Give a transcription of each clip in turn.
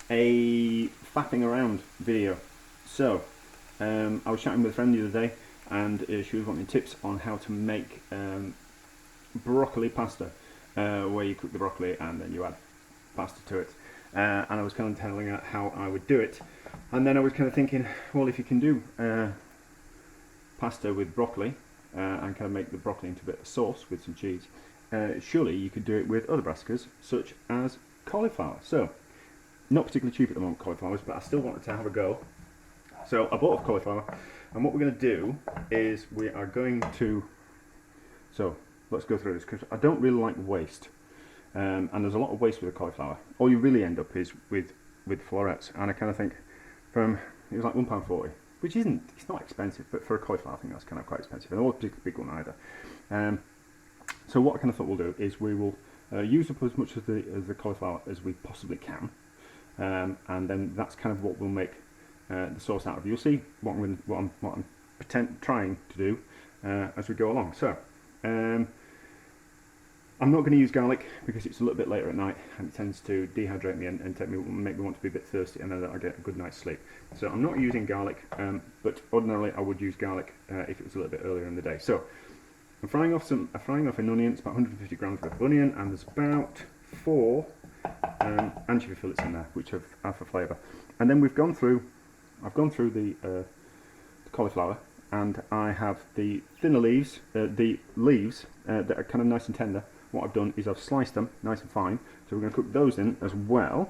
a faffing around video. So I was chatting with a friend the other day, and she was wanting tips on how to make broccoli pasta, where you cook the broccoli and then you add pasta to it. And I was kind of telling her how I would do it, and then I was kind of thinking, well, if you can do pasta with broccoli and kind of make the broccoli into a bit of sauce with some cheese, surely you could do it with other brassicas such as cauliflower. So, not particularly cheap at the moment, cauliflowers, but I still wanted to have a go. So I bought a cauliflower, and what we're going to do is we are going to, so let's go through this, because I don't really like waste, and there's a lot of waste with a cauliflower. All you really end up is with florets, and I kind of think it was like £1.40, which it's not expensive, but for a cauliflower I think that's kind of quite expensive, and it wasn't a particularly big one either. So what I kind of thought we'll do is we will use up as much of the cauliflower as we possibly can, and then that's kind of what we'll make the sauce out of. You'll see what I'm trying to do as we go along. So I'm not going to use garlic because it's a little bit later at night and it tends to dehydrate me and make me want to be a bit thirsty, and then I get a good night's sleep. So I'm not using garlic, but ordinarily I would use garlic if it was a little bit earlier in the day. So I'm frying off an onion. It's about 150 grams worth of onion, and there's about 4 anchovy fillets in there, which are for flavour. And then I've gone through the cauliflower, and I have the thinner leaves, that are kind of nice and tender. What I've done is I've sliced them nice and fine, so we're going to cook those in as well.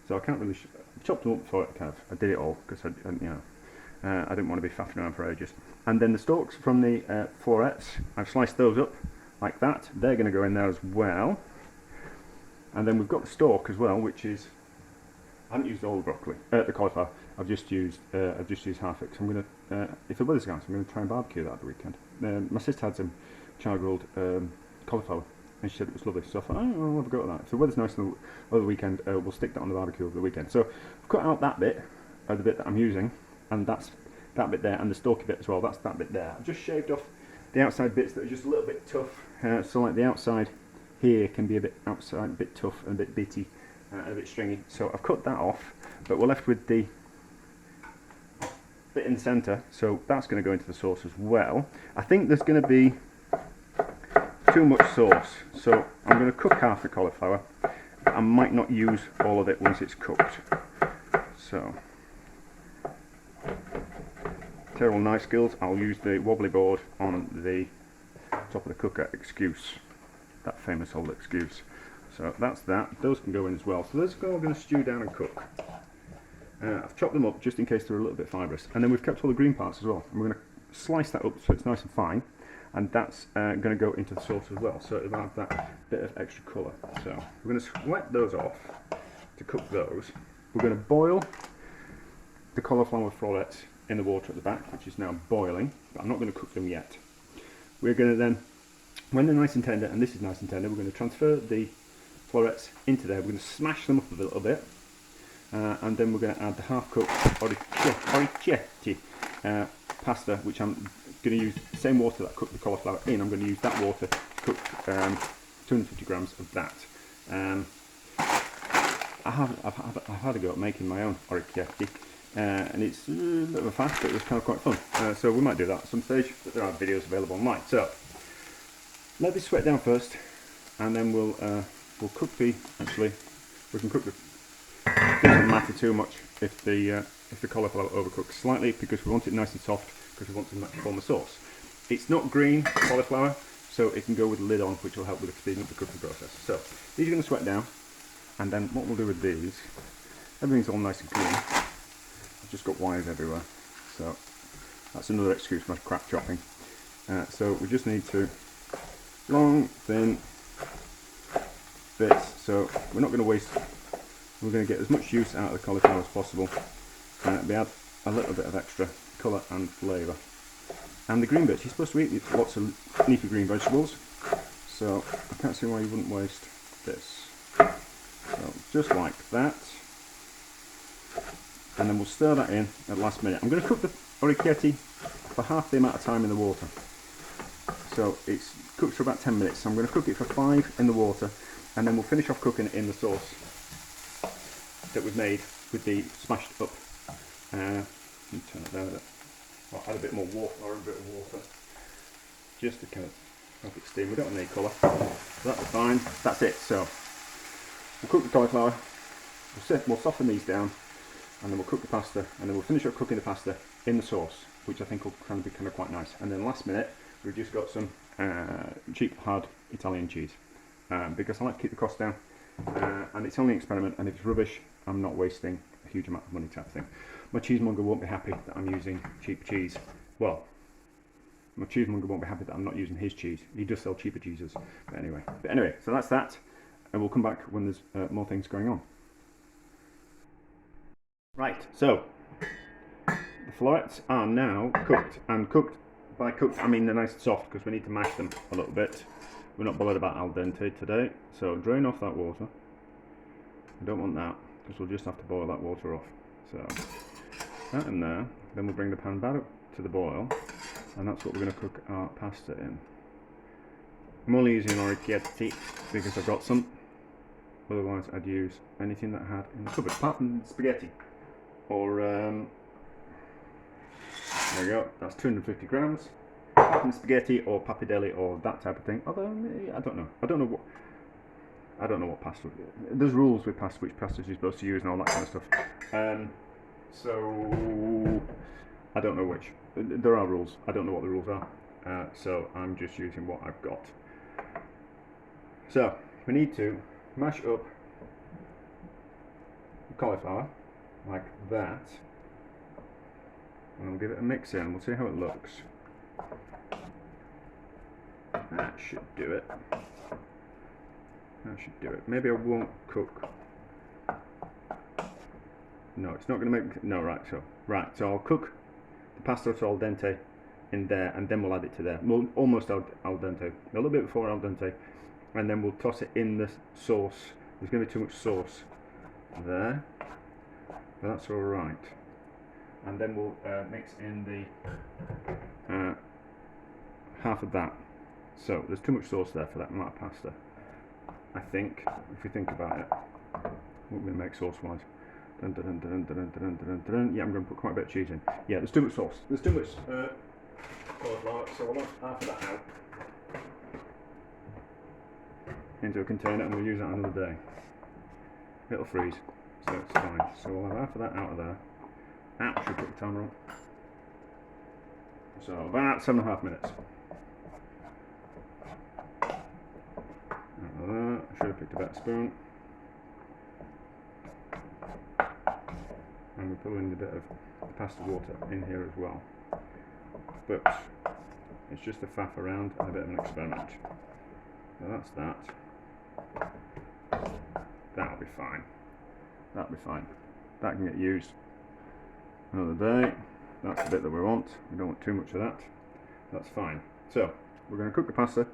So I can't really chop them up before I did it all, because I didn't want to be faffing around for ages. And then the stalks from the florets, I've sliced those up like that. They're going to go in there as well. And then we've got the stalk as well, which is, I haven't used all the broccoli, the cauliflower. I've just used half it. So I'm going to, if the weather's nice, I'm going to try and barbecue that at the weekend. My sister had some char-grilled cauliflower, and she said it was lovely. So I thought, I'll have a go at that. If the weather's nice on the other weekend, we'll stick that on the barbecue over the weekend. So I've cut out that bit, the bit that I'm using, and that's that bit there, and the stalky bit as well. That's that bit there. I've just shaved off the outside bits that are just a little bit tough. So like the outside here can be a bit tough and a bit bitty. A bit stringy, so I've cut that off, but we're left with the bit in the centre, so that's going to go into the sauce as well. I think there's going to be too much sauce, so I'm going to cook half the cauliflower. I might not use all of it once it's cooked. So, terrible knife skills, I'll use the wobbly board on the top of the cooker, excuse, that famous old excuse. So that's that. Those can go in as well. So those are all going to stew down and cook. I've chopped them up just in case they're a little bit fibrous. And then we've kept all the green parts as well. And we're going to slice that up so it's nice and fine. And that's going to go into the sauce as well. So it'll have that bit of extra colour. So we're going to sweat those off to cook those. We're going to boil the cauliflower florets in the water at the back, which is now boiling. But I'm not going to cook them yet. We're going to then, when they're nice and tender, and this is nice and tender, we're going to transfer the florets into there. We're going to smash them up a little bit, and then we're going to add the half-cooked orecchiette pasta, which I'm going to use the same water that I cooked the cauliflower in. I'm going to use that water to cook 250 grams of that. I've had a go at making my own orecchiette, and it's a bit of a fast, but it was kind of quite fun. So we might do that at some stage, but there are videos available online. So let this sweat down first, and then we'll cook we can cook the, it doesn't matter too much if the cauliflower overcooks slightly, because we want it nice and soft, because we want to form a sauce. It's not green cauliflower, so it can go with the lid on, which will help with speeding up the cooking process. So these are going to sweat down, and then what we'll do with these, everything's all nice and clean. I've just got wires everywhere, so that's another excuse for my crap chopping. So we just need to long, thin bits, so we're not going to waste. We're going to get as much juice out of the cauliflower as possible, and add a little bit of extra colour and flavour. And the green bits, you're supposed to eat lots of leafy green vegetables, so I can't see why you wouldn't waste this. So just like that, and then we'll stir that in at the last minute. I'm going to cook the orecchiette for half the amount of time in the water. So it's cooked for about 10 minutes, so I'm going to cook it for 5 in the water, and then we'll finish off cooking it in the sauce. that we've made with the smashed up. Let me turn it down a bit. I'll add a bit more water, or a bit of water, just to kind of help it steam. We don't want any colour, so that's fine. That's it. So we'll cook the cauliflower, we'll soften these down, and then we'll cook the pasta, and then we'll finish up cooking the pasta in the sauce, which I think will kind of be quite nice. And then last minute, we've just got some cheap hard Italian cheese, because I like to keep the cost down, and it's only an experiment, and if it's rubbish, I'm not wasting a huge amount of money type of thing. My cheesemonger won't be happy that I'm using cheap cheese. Well, my cheesemonger won't be happy that I'm not using his cheese. He does sell cheaper cheeses. But anyway, so that's that. And we'll come back when there's more things going on. Right, so the florets are now cooked. And cooked, by cooked I mean they're nice and soft, because we need to mash them a little bit. We're not bothered about al dente today. So drain off that water. I don't want that, because we'll just have to boil that water off. So that in there, then we'll bring the pan back up to the boil, and that's what we're going to cook our pasta in. I'm only using orecchiette because I've got some, otherwise I'd use anything that I had in the cupboard, apart from spaghetti, or there we go, that's 250 grams, apart from spaghetti or pappardelle or that type of thing, although I don't know what pasta, there's rules with pasta, which pastas you're supposed to use and all that kind of stuff. So I don't know which. There are rules. I don't know what the rules are. So I'm just using what I've got. So we need to mash up the cauliflower like that, and we'll give it a mix in. We'll see how it looks. That should do it. That should do it. Maybe I won't cook. No, it's not going to make. No, right. So I'll cook the pasta to al dente in there, and then we'll add it to there. We'll almost al dente, a little bit before al dente, and then we'll toss it in the sauce. There's going to be too much sauce there. That's all right. And then we'll mix in the half of that. So there's too much sauce there for that amount of pasta. I think, if you think about it, what we're going to make sauce-wise. Yeah, I'm going to put quite a bit of cheese in. Yeah, there's too much sauce. There's too much cauliflower, so we'll have half of that out into a container, and we'll use that another day. It'll freeze, so it's fine. So we'll have half of that out of there. I should put the timer on. So about 7.5 minutes. Out of that. I should have picked a better spoon. And we're pulling a bit of the pasta water in here as well. But it's just a faff around and a bit of an experiment. So that's that. That'll be fine. That'll be fine. That can get used another day. That's the bit that we want. We don't want too much of that. That's fine. So we're going to cook the pasta,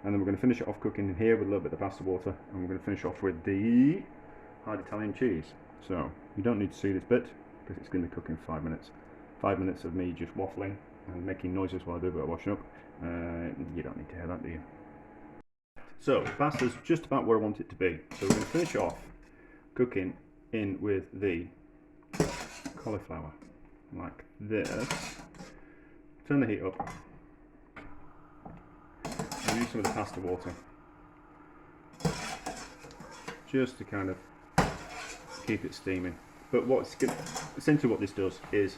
and then we're going to finish it off cooking in here with a little bit of pasta water, and we're going to finish off with the hard Italian cheese. So you don't need to see this bit, because it's going to be cooking 5 minutes. 5 minutes of me just waffling and making noises while I do a bit of washing up. You don't need to hear that, do you? So the pasta's just about where I want it to be. So we're going to finish off cooking in with the cauliflower like this. Turn the heat up and use some of the pasta water just to kind of keep it steaming. But essentially what this does is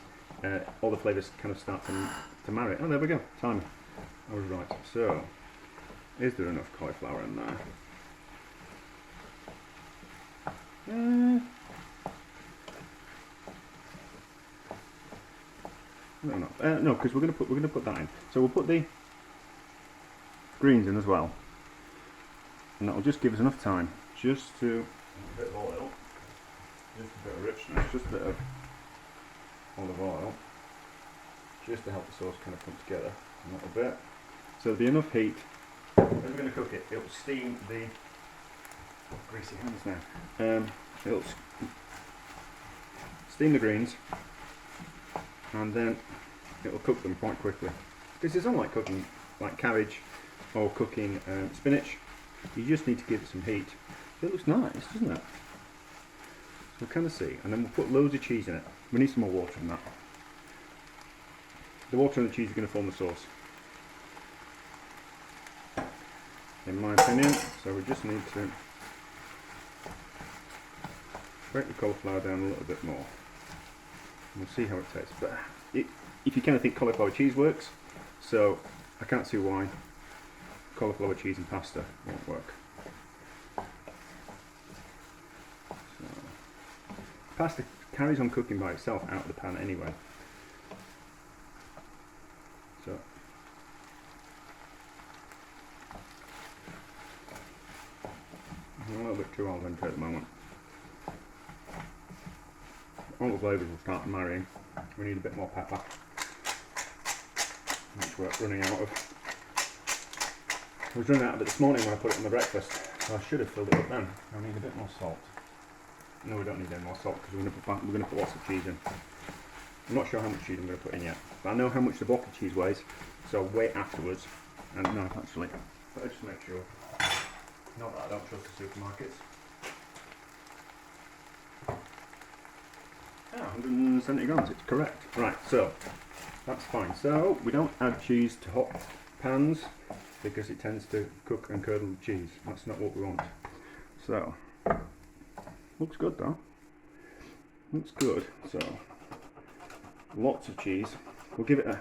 all the flavours kind of start to marry. Oh, there we go, timing. I was right. So, is there enough cauliflower in there? I don't know. No, because we're gonna put that in. So we'll put the greens in as well, and that'll just give us enough time just to a bit of oil, just a bit of richness, just a bit of olive oil, just to help the sauce kind of come together a little bit. So there'll be enough heat. When we're going to cook it, it will steam the greasy hands now. It'll steam the greens, and then it will cook them quite quickly. This is unlike cooking like cabbage or cooking spinach. You just need to give it some heat. It looks nice, doesn't it? We'll kind of see, and then we'll put loads of cheese in it. We need some more water than that. The water and the cheese are going to form the sauce, in my opinion. So we just need to break the cauliflower down a little bit more. We'll see how it tastes. But if you kind of think cauliflower cheese works, so I can't see why cauliflower cheese and pasta won't work. So, pasta carries on cooking by itself out of the pan anyway. So a little bit too al dente at the moment. All the flavours will start marrying. We need a bit more pepper, which we're running out of. I was running out of it this morning when I put it on the breakfast, so I should have filled it up then. I need a bit more salt. No, we don't need any more salt because we're going to put lots of cheese in. I'm not sure how much cheese I'm going to put in yet, but I know how much the block of cheese weighs, so I'll weigh it afterwards and knife actually. But I just make sure. Not that I don't trust the supermarkets. 170 grams, it's correct. Right, so that's fine. So we don't add cheese to hot pans because it tends to cook and curdle the cheese. That's not what we want. So, looks good though. Looks good. So, lots of cheese. We'll give it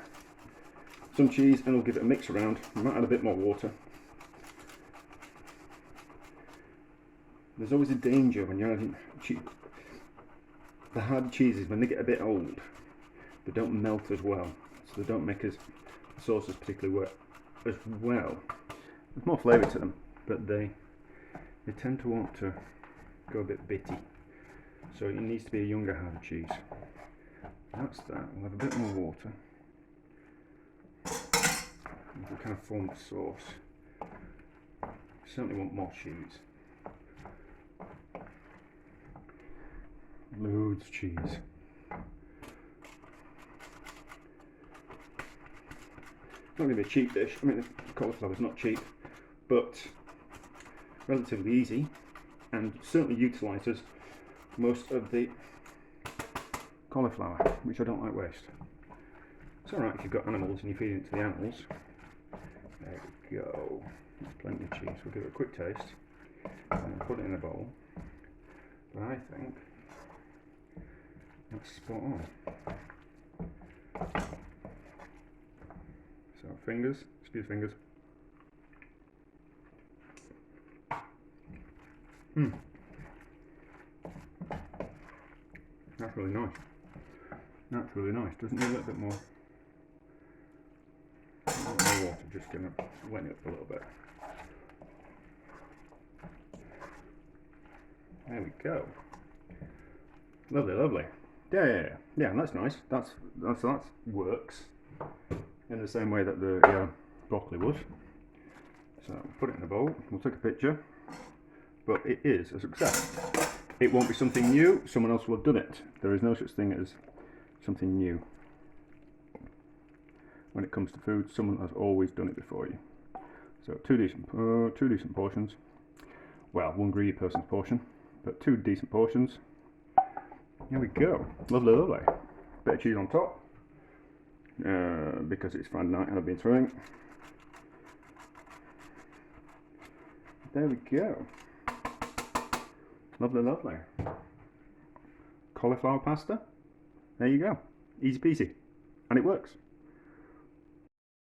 some cheese and we'll give it a mix around. We might add a bit more water. There's always a danger when you're adding cheese. The hard cheeses, when they get a bit old, they don't melt as well, so they don't make the sauces particularly work as well. There's more flavour to them, but they tend to want to go a bit bitty. So it needs to be a younger hard cheese. That's that. We'll have a bit more water. We'll kind of form the sauce. Certainly want more cheese. Loads of cheese. It's not going to be a cheap dish. I mean, the cauliflower is not cheap, but relatively easy and certainly utilises most of the cauliflower, which I don't like waste. It's alright if you've got animals and you feed it to the animals. There we go. There's plenty of cheese. We'll give it a quick taste and put it in a bowl. But I think that's spot on. So fingers, excuse fingers. That's really nice. That's really nice. Doesn't need a little bit more. More water, just gonna wet it up a little bit. There we go. Lovely, lovely. Yeah, that's nice. That works in the same way that the broccoli would. So we'll put it in a bowl. We'll take a picture. But it is a success. It won't be something new. Someone else will have done it. There is no such thing as something new. When it comes to food, someone has always done it before you. So two decent portions. Well, one greedy person's portion, but two decent portions. There we go. Lovely, lovely. Bit of cheese on top. Because it's Friday night and I've been throwing. There we go. Lovely, lovely. Cauliflower pasta. There you go. Easy peasy. And it works.